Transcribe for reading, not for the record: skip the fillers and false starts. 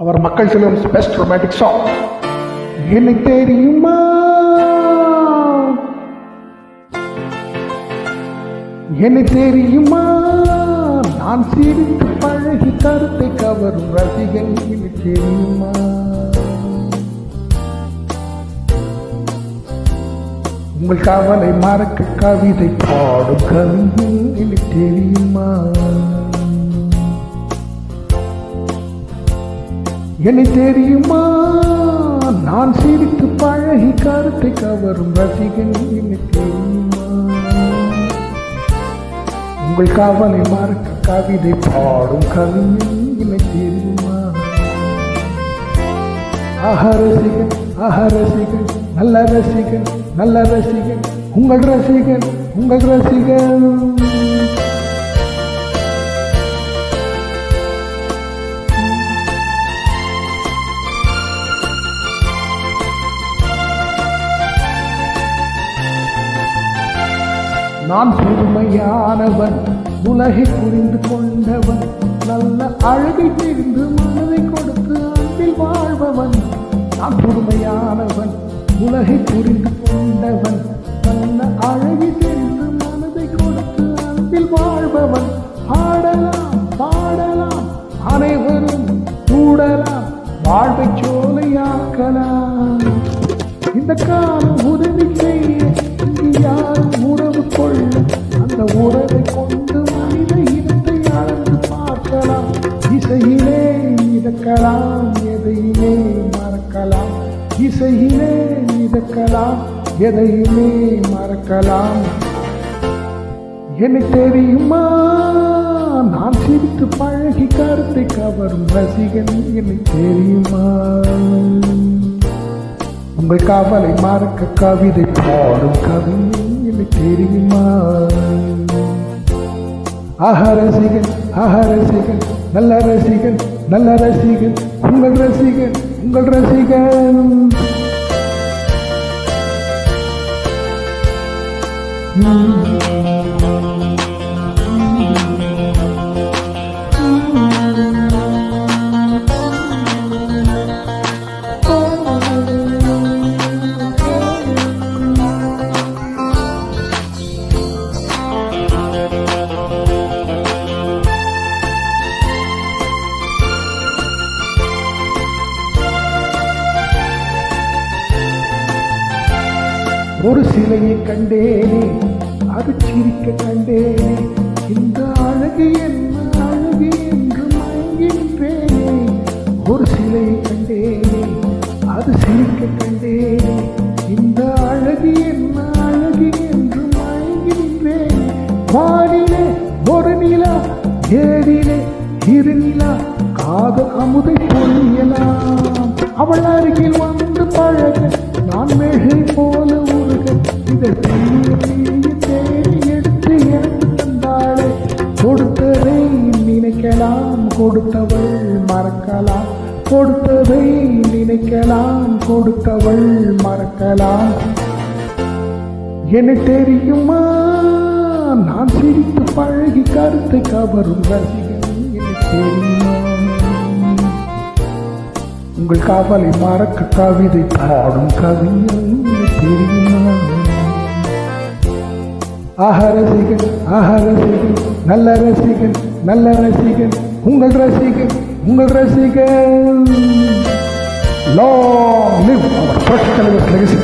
அவர் மக்கள் செல்வம் best romantic song. எனக்கு தெரியுமா, எனக்கு தெரியுமா, நான் சிரித்து பழகி கருத்தை கவரும் ரசிகன். எனக்கு தெரியுமா, உங்கள் கவலை மறக்க கவிதை பாடும் கவிஞன். எனக்கு தெரியுமா, எனக்கு தெரியுமா, நான் சிரித்து பழகி கருத்தை கவரும் ரசிகன். எனக்கு தெரியுமா, உங்கள் கவலை மறக்க கவிதை பாடும் கவிஞன். எனக்கு தெரியுமா, ரசிகன், ரசிகன், நல்ல ரசிகன், நல்ல ரசிகன், உங்கள் ரசிகன், உங்கள் ரசிகன். நான் புதுமையானவன், உலகை புரிந்து கொண்டவன், நல்ல அழகை தெரிந்து மனதை கொடுத்து அன்பில் வாழ்பவன். நான் புதுமையானவன், உலகை புரிந்து கொண்டவன், நல்ல அழகை தெரிந்து மனதை கொடுத்து அன்பில் வாழ்பவன். ஆடலாம் பாடலாம் அனைவரும் கூடலாம், வாழ்வை சோலையாக்கலாம். இந்த காலம் உதவி செய்ய யாரும் உறவு கொள்ள, அந்த உறவை கொண்டு மனித இனத்தை அளந்து பார்க்கலாம். இசையிலே மிதக்கலாம், எதையுமே மறக்கலாம். இசையிலே மிதக்கலாம், எதையுமே மறக்கலாம். எனக்கு தெரியுமா, நான் சிரித்து பழகி கருத்தை கவரும் ரசிகன். எனக்கு தெரியுமா, உங்கள் கவலை மறக்க கவிதை பாடும் கவிஞன். எனக்கு தெரியுமா, ரசிகன், ரசிகன், நல்ல ரசிகன், நல்ல ரசிகன், உங்கள் ரசிகன், உங்கள் ரசிகன். ஒரு சிலையை கண்டேனே, அது சிரிக்க கண்டேனே, இந்த அழகு என்ன அழகு என்று மயங்கின்றேனே. ஒரு சிலையை கண்டேனே, அது சிரிக்க கண்டேனே, இந்த அழகு என்ன அழகு என்று மயங்கின்றேனே. வானிலே ஒரு நிலா, ஏரிலே இரு நிலா, காதல் அமுதை பொழியலாம். அவள் அருகில் வந்து பழக நான் மெழை போல உருக, இதை தேடி எடுத்து எனக்கு தந்தாளே. கொடுத்ததை நினைக்கலாம், கொடுத்தவள் மறக்கலாம். கொடுத்ததை நினைக்கலாம், கொடுத்தவள் மறக்கலாம். எனக்கு தெரியுமா, நான் சிரித்து பழகி கருத்தை கவரும் ரசிகன். எனக்கு தெரியுமா, உங்கள் கவலை மறக்க கவிதை பாடும் கவிஞன். தெரியுமா, ரசிகன், ரசிகன், நல்ல ரசிகன், நல்ல ரசிகன், உங்கள் ரசிகன், உங்கள் ரசிகன். லாங் லிவ் அவர் புரட்சித் தலைவர் லெகசி.